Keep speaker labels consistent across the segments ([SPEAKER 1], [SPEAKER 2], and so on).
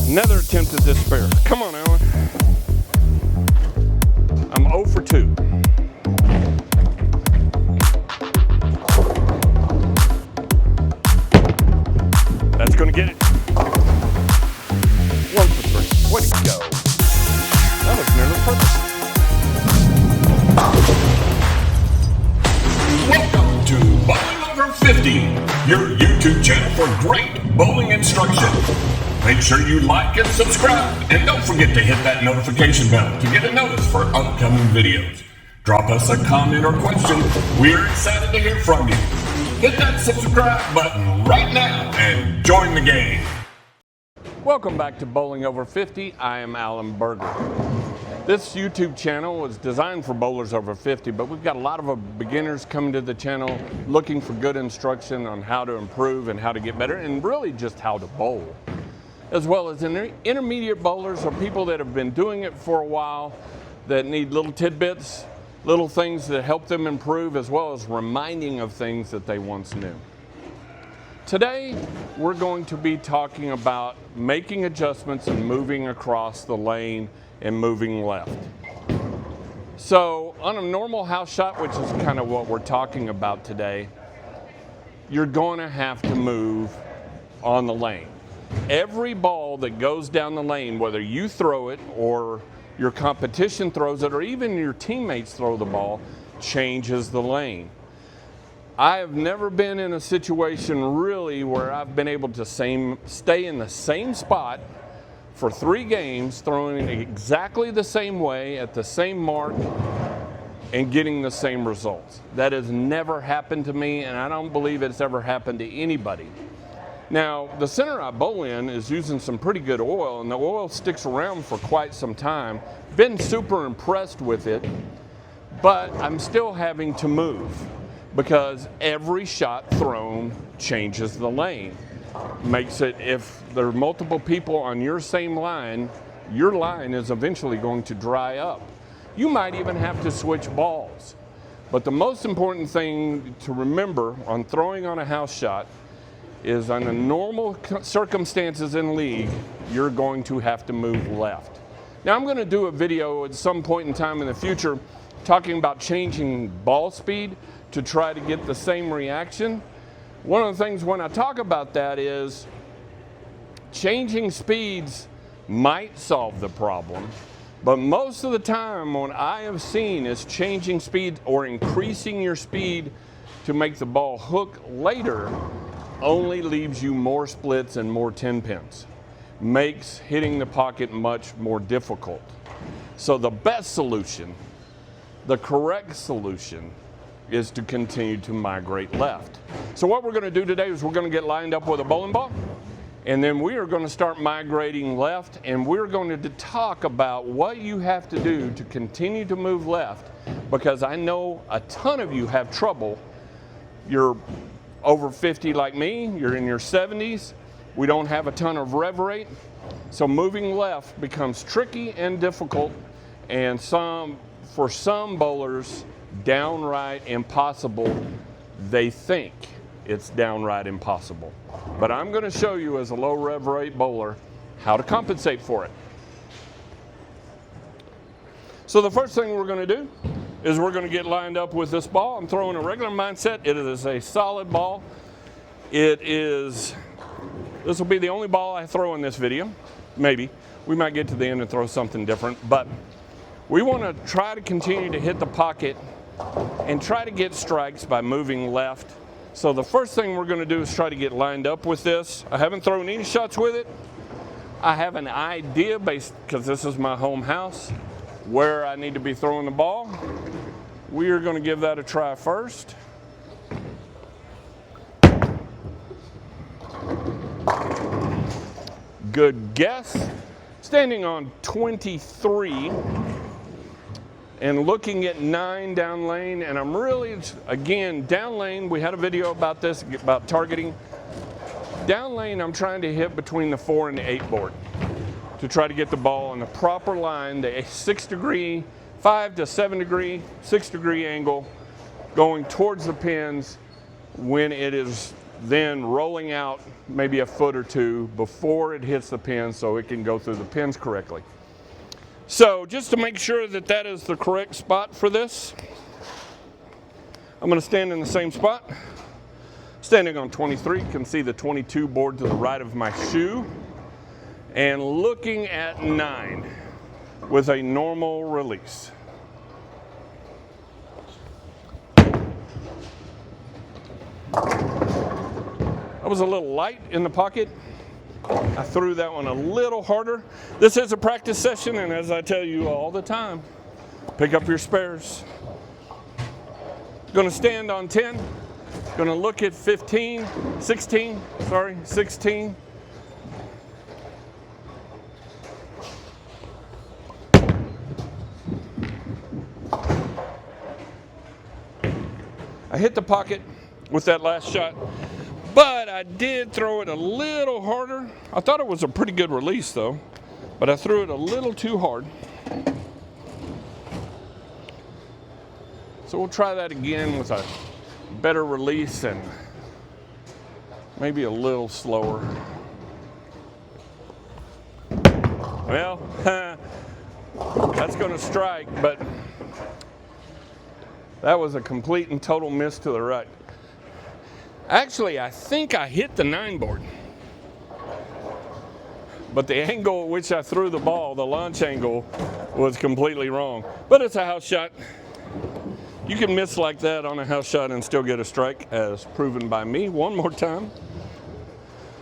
[SPEAKER 1] Another attempt at this spare. Come on, Alan. I'm 0 for 2. That's going to get it. 1 for 3. Way to go. That was nearly perfect.
[SPEAKER 2] Welcome to Bowling Over 50, your YouTube channel for great bowling instruction. Make sure you like and subscribe, and don't forget to hit that notification bell to get a notice for upcoming videos. Drop us a comment or question. We're excited to hear from you. Hit that subscribe button right now and join the game.
[SPEAKER 1] Welcome back to Bowling Over 50. I am Alan Berger. This YouTube channel was designed for bowlers over 50, but we've got a lot of beginners coming to the channel looking for good instruction on how to improve and how to get better, and really just how to bowl. As well as intermediate bowlers or people that have been doing it for a while that need little tidbits, little things that help them improve, as well as reminding of things that they once knew. Today, we're going to be talking about making adjustments and moving across the lane and moving left. So on a normal house shot, which is kind of what we're talking about today, you're going to have to move on the lane. Every ball that goes down the lane, whether you throw it or your competition throws it or even your teammates throw the ball, changes the lane. I have never been in a situation really where I've been able to stay in the same spot for 3 games, throwing it exactly the same way at the same mark and getting the same results. That has never happened to me, and I don't believe it's ever happened to anybody. Now, the center I bowl in is using some pretty good oil, and the oil sticks around for quite some time. Been super impressed with it, but I'm still having to move because every shot thrown changes the lane. Makes it, if there are multiple people on your same line, your line is eventually going to dry up. You might even have to switch balls. But the most important thing to remember on throwing on a house shot is under normal circumstances in league, you're going to have to move left. Now I'm going to do a video at some point in time in the future talking about changing ball speed to try to get the same reaction. One of the things when I talk about that is changing speeds might solve the problem, but most of the time what I have seen is changing speed or increasing your speed to make the ball hook later only leaves you more splits and more 10 pins. Makes hitting the pocket much more difficult. So the best solution, the correct solution, is to continue to migrate left. So what we're going to do today is we're going to get lined up with a bowling ball, and then we are going to start migrating left, and we're going to talk about what you have to do to continue to move left, because I know a ton of you have trouble. You're over 50 like me, you're in your 70s, we don't have a ton of rev rate, so moving left becomes tricky and difficult, and for some bowlers, downright impossible. They think it's downright impossible. But I'm going to show you as a low rev rate bowler how to compensate for it. So the first thing we're going to do is we're going to get lined up with this ball. I'm throwing a regular mindset. It is a solid ball. This will be the only ball I throw in this video. Maybe. We might get to the end and throw something different, but we want to try to continue to hit the pocket and try to get strikes by moving left. So the first thing we're going to do is try to get lined up with this. I haven't thrown any shots with it. I have an idea, because this is my home house, where I need to be throwing the ball. We are going to give that a try first. Good guess. Standing on 23 and looking at 9 down lane, and I'm really, again, down lane, we had a video about this, about targeting. Down lane, I'm trying to hit between the 4 and the 8 board to try to get the ball on the proper line, the 6 degree, 5 to 7 degree, 6 degree angle, going towards the pins when it is then rolling out maybe a foot or two before it hits the pin so it can go through the pins correctly. So just to make sure that that is the correct spot for this, I'm going to stand in the same spot. Standing on 23, you can see the 22 board to the right of my shoe, and looking at 9 with a normal release. I was a little light in the pocket. I threw that one a little harder. This is a practice session, and as I tell you all the time, pick up your spares. Gonna stand on 10. Gonna look at 16. I hit the pocket with that last shot, but I did throw it a little harder. I thought it was a pretty good release though, but I threw it a little too hard. So we'll try that again with a better release and maybe a little slower. Well, that's going to strike, but that was a complete and total miss to the right. Actually, I think I hit the 9 board, but the angle at which I threw the ball, the launch angle, was completely wrong. But it's a house shot. You can miss like that on a house shot and still get a strike, as proven by me one more time.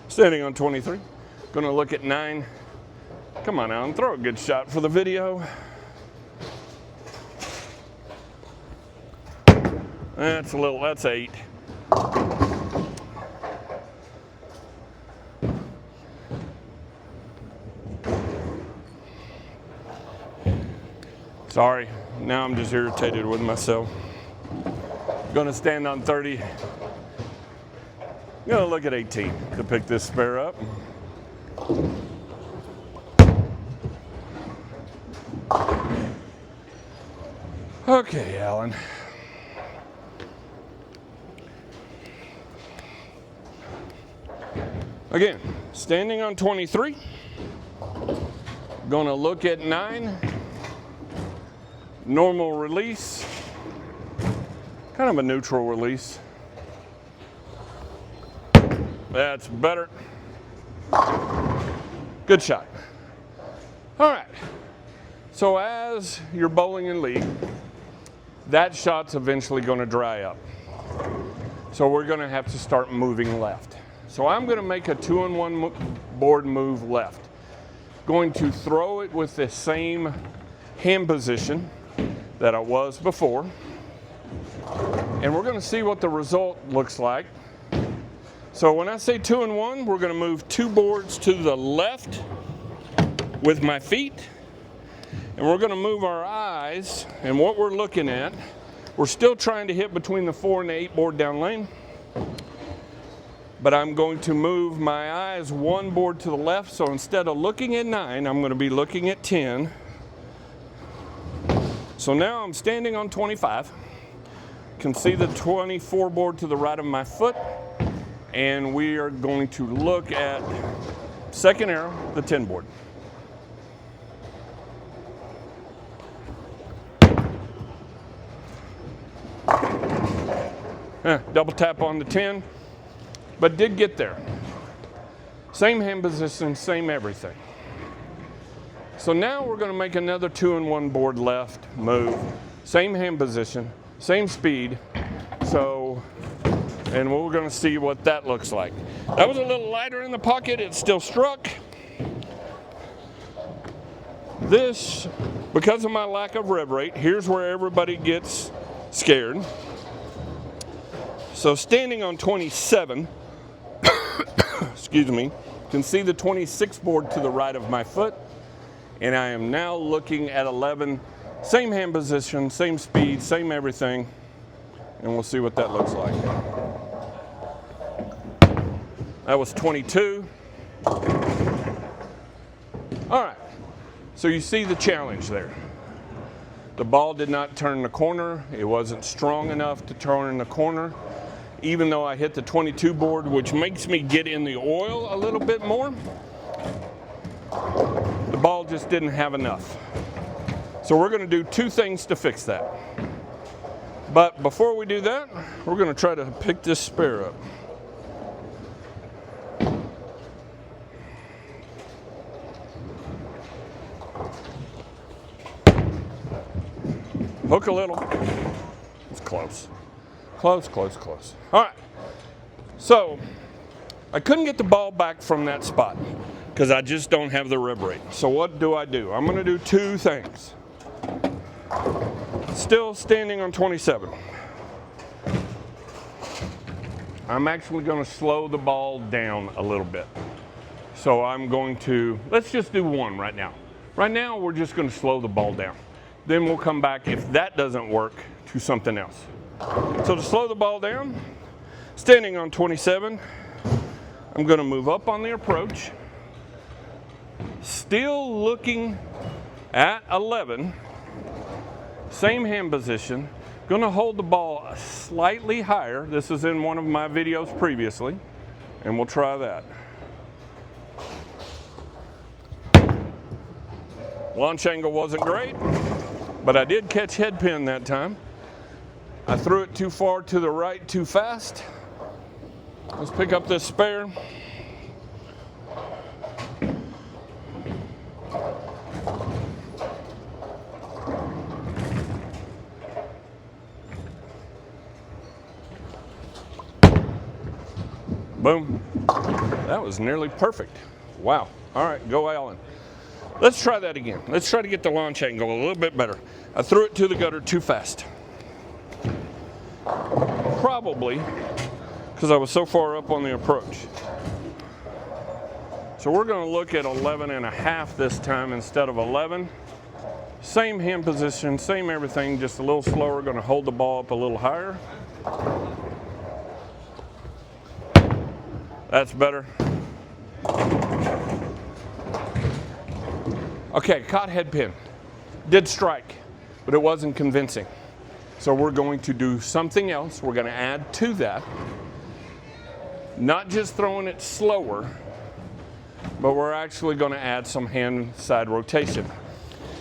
[SPEAKER 1] Standing on 23. Gonna look at 9. Come on, Alan, throw a good shot for the video. That's 8. Sorry, now I'm just irritated with myself. Gonna stand on 30. Gonna look at 18 to pick this spare up. Okay, Alan. Again, standing on 23. Gonna look at 9. Normal release. Kind of a neutral release. That's better. Good shot. All right. So as you're bowling in league, that shot's eventually going to dry up. So we're going to have to start moving left. So I'm going to make a 2-in-1 board move left. Going to throw it with the same hand position that I was before. And we're going to see what the result looks like. So when I say 2-in-1, we're going to move 2 boards to the left with my feet. And we're going to move our eyes, and what we're looking at, we're still trying to hit between the 4 and the 8 board down lane. But I'm going to move my eyes 1 board to the left, so instead of looking at 9, I'm going to be looking at 10. So now I'm standing on 25. You can see the 24 board to the right of my foot. And we are going to look at second arrow, the 10 board. Double tap on the 10, but did get there. Same hand position, same everything. So now we're going to make another 2-in-1 board left move. Same hand position, same speed. And we're going to see what that looks like. That was a little lighter in the pocket. It still struck. This, because of my lack of rev rate, here's where everybody gets scared. So standing on 27, excuse me, you can see the 26 board to the right of my foot. And I am now looking at 11. Same hand position, same speed, same everything. And we'll see what that looks like. That was 22. All right, so you see the challenge there. The ball did not turn the corner. It wasn't strong enough to turn in the corner. even though I hit the 22 board, which makes me get in the oil a little bit more. The ball just didn't have enough. So we're going to do two things to fix that. But before we do that, we're going to try to pick this spare up. Hook a little. It's close. Close, close, close. All right. So I couldn't get the ball back from that spot because I just don't have the rib rate. So what do? I'm going to do two things. Still standing on 27. I'm actually going to slow the ball down a little bit. So I'm going to, let's just do one right now. Right now, we're just going to slow the ball down. Then we'll come back, if that doesn't work, to something else. So to slow the ball down, standing on 27, I'm going to move up on the approach. Still looking at 11. Same hand position. Going to hold the ball slightly higher. This is in one of my videos previously, and we'll try that. Launch angle wasn't great, but I did catch head pin that time. I threw it too far to the right too fast. Let's pick up this spare. Boom. That was nearly perfect. Wow. All right, go Alan. Let's try that again. Let's try to get the launch angle a little bit better. I threw it to the gutter too fast. Probably because I was so far up on the approach. So we're going to look at 11.5 this time instead of 11. Same hand position, same everything, just a little slower. Going to hold the ball up a little higher. That's better. Okay, caught head pin. Did strike, but it wasn't convincing. So we're going to do something else. We're going to add to that. Not just throwing it slower, but we're actually going to add some hand side rotation.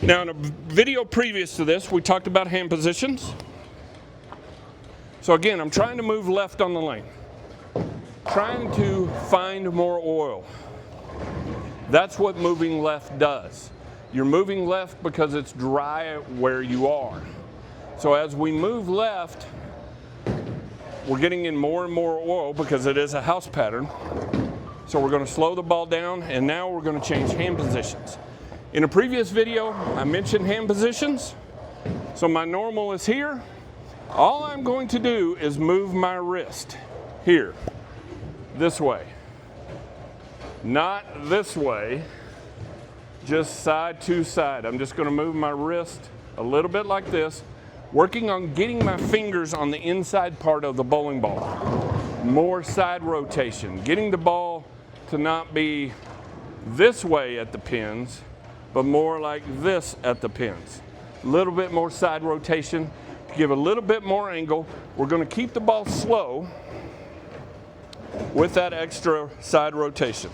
[SPEAKER 1] Now, in a video previous to this, we talked about hand positions. So again, I'm trying to move left on the lane. Trying to find more oil. That's what moving left does. You're moving left because it's dry where you are. So as we move left, we're getting in more and more oil because it is a house pattern. So we're going to slow the ball down, and now we're going to change hand positions. In a previous video, I mentioned hand positions. So my normal is here. All I'm going to do is move my wrist here. This way. Not this way, just side to side. I'm just going to move my wrist a little bit like this, working on getting my fingers on the inside part of the bowling ball. More side rotation, getting the ball to not be this way at the pins, but more like this at the pins. A little bit more side rotation to give a little bit more angle. We're going to keep the ball slow with that extra side rotation.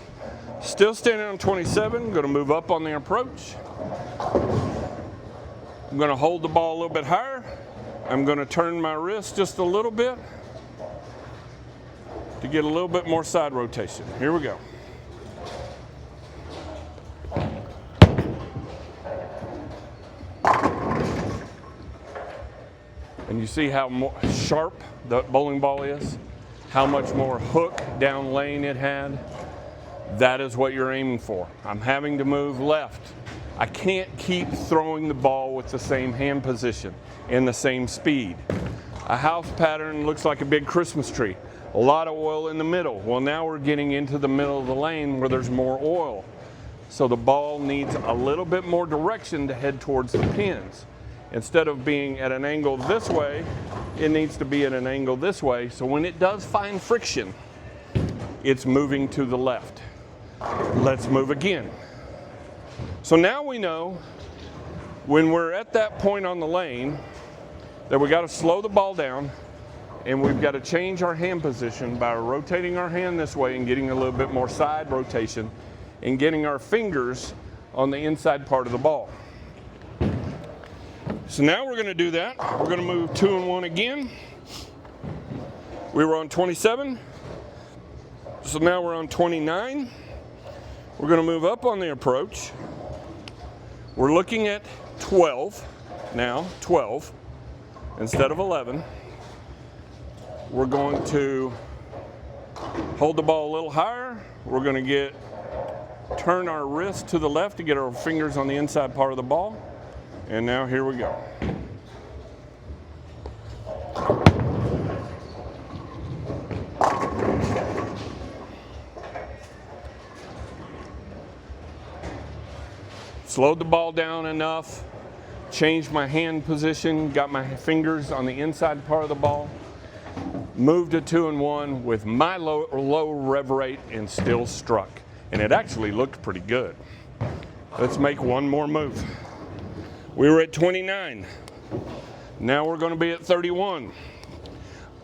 [SPEAKER 1] Still standing on 27, going to move up on the approach. I'm going to hold the ball a little bit higher. I'm going to turn my wrist just a little bit to get a little bit more side rotation. Here we go. And you see how sharp the bowling ball is? How much more hook down lane it had. That is what you're aiming for. I'm having to move left. I can't keep throwing the ball with the same hand position and the same speed. A house pattern looks like a big Christmas tree. A lot of oil in the middle. Well, now we're getting into the middle of the lane where there's more oil. So the ball needs a little bit more direction to head towards the pins. Instead of being at an angle this way, it needs to be at an angle this way. So when it does find friction, it's moving to the left. Let's move again. So now we know when we're at that point on the lane that we got to slow the ball down And we've got to change our hand position by rotating our hand this way and getting a little bit more side rotation and getting our fingers on the inside part of the ball. So now we're going to do that. We're going to move 2 and 1 again. We were on 27. So now we're on 29. We're going to move up on the approach. We're looking at 12 now, 12 instead of 11. We're going to hold the ball a little higher. We're going to turn our wrist to the left to get our fingers on the inside part of the ball. And now here we go. Slowed the ball down enough, changed my hand position, got my fingers on the inside part of the ball, moved to 2 and 1 with my low rev rate and still struck. And it actually looked pretty good. Let's make one more move. We were at 29. Now we're going to be at 31.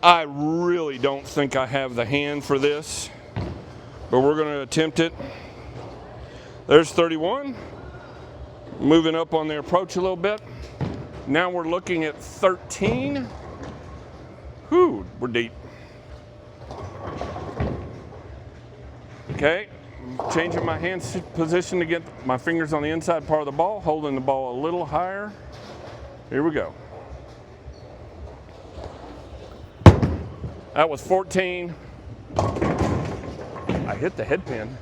[SPEAKER 1] I really don't think I have the hand for this, but we're going to attempt it. There's 31. Moving up on the approach a little bit. Now we're looking at 13. Whew, we're deep. Okay, changing my hand position to get my fingers on the inside part of the ball, holding the ball a little higher. Here we go. That was 14. I hit the head pin.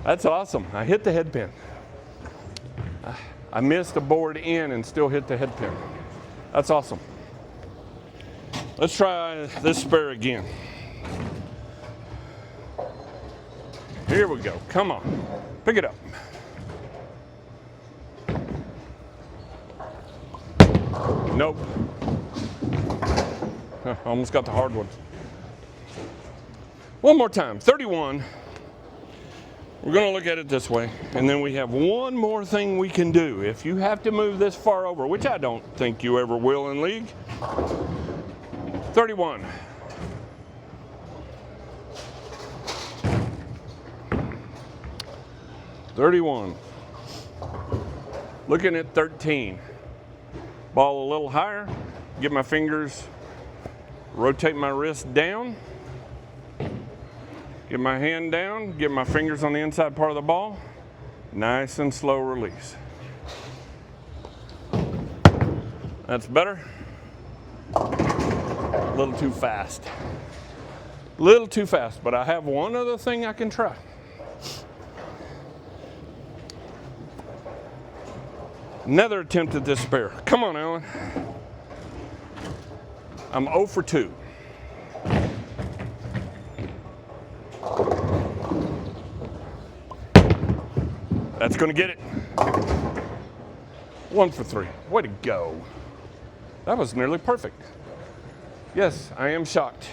[SPEAKER 1] That's awesome. I hit the head pin. I missed the board in and still hit the head pin. That's awesome. Let's try this spare again. Here we go. Come on. Pick it up. Nope. Almost got the hard one. One more time. 31. We're going to look at it this way, and then we have one more thing we can do. If you have to move this far over, which I don't think you ever will in league, 31. Looking at 13. Ball a little higher, get my fingers, rotate my wrist down. Get my hand down, get my fingers on the inside part of the ball. Nice and slow release. That's better. A little too fast. A little too fast, but I have one other thing I can try. Another attempt at this spare. Come on, Alan. I'm 0 for 2. That's going to get it. 1 for 3. Way to go. That was nearly perfect. Yes, I am shocked.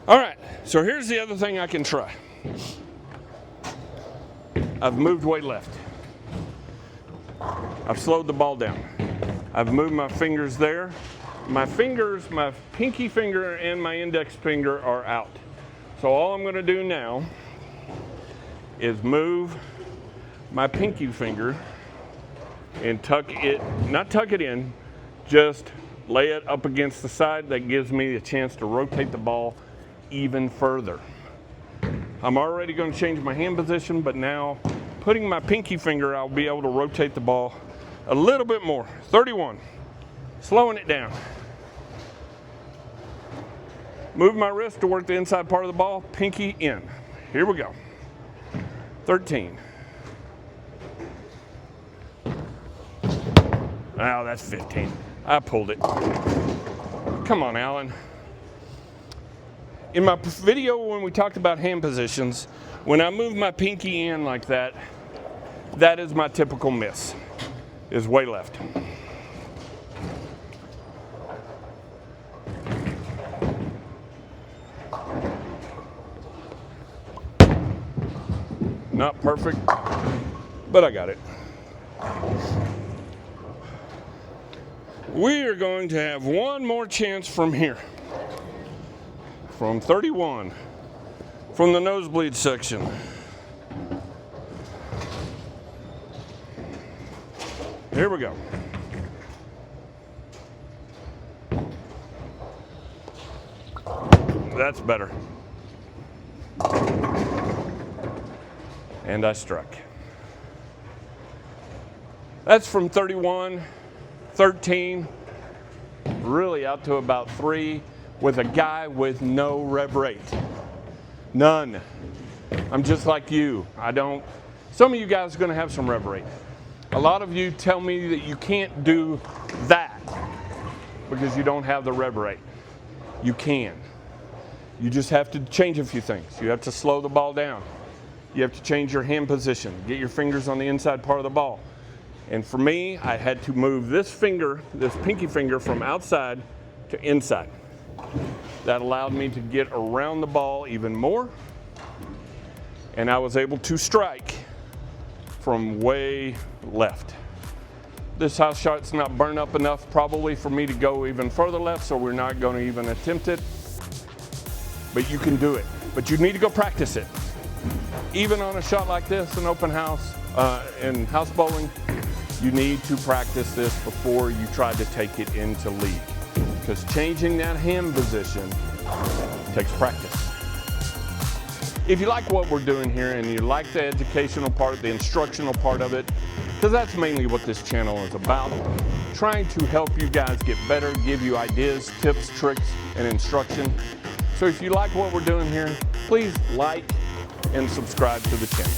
[SPEAKER 1] All right, so here's the other thing I can try. I've moved way left. I've slowed the ball down. I've moved my fingers there. My fingers, my pinky finger and my index finger are out. So all I'm going to do now is move my pinky finger and not tuck it in, just lay it up against the side. That gives me a chance to rotate the ball even further. I'm already going to change my hand position, but now putting my pinky finger, I'll be able to rotate the ball a little bit more. 31, slowing it down. Move my wrist to work the inside part of the ball, pinky in. Here we go. 13. Oh, that's 15. I pulled it. Come on, Alan. In my video when we talked about hand positions, when I move my pinky in like that, that is my typical miss, is way left. Not perfect, but I got it. We are going to have one more chance from here. From 31, from the nosebleed section. Here we go. That's better. And I struck. That's from 31, 13, really out to about 3 with a guy with no rev rate. None. I'm just like you. Some of you guys are going to have some rev rate. A lot of you tell me that you can't do that because you don't have the rev rate. You can. You just have to change a few things. You have to slow the ball down. You have to change your hand position, get your fingers on the inside part of the ball. And for me, I had to move this finger, this pinky finger, from outside to inside. That allowed me to get around the ball even more. And I was able to strike from way left. This house shot's not burned up enough probably for me to go even further left, so we're not going to even attempt it. But you can do it. But you need to go practice it. Even on a shot like this, an open house, in house bowling, you need to practice this before you try to take it into league. Because changing that hand position takes practice. If you like what we're doing here and you like the educational part, the instructional part of it, because that's mainly what this channel is about, trying to help you guys get better, give you ideas, tips, tricks, and instruction. So if you like what we're doing here, please like and subscribe to the channel.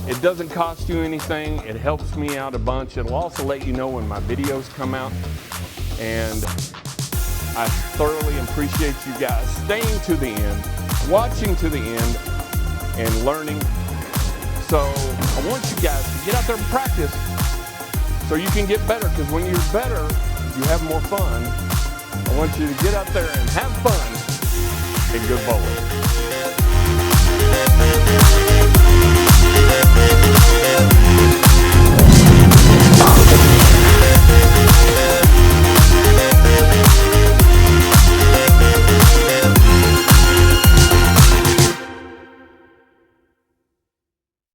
[SPEAKER 1] It doesn't cost you anything. It helps me out a bunch. It'll also let you know when my videos come out. And I thoroughly appreciate you guys staying to the end, watching to the end, and learning. So I want you guys to get out there and practice so you can get better, because when you're better, you have more fun. I want you to get out there and have fun and good bowling.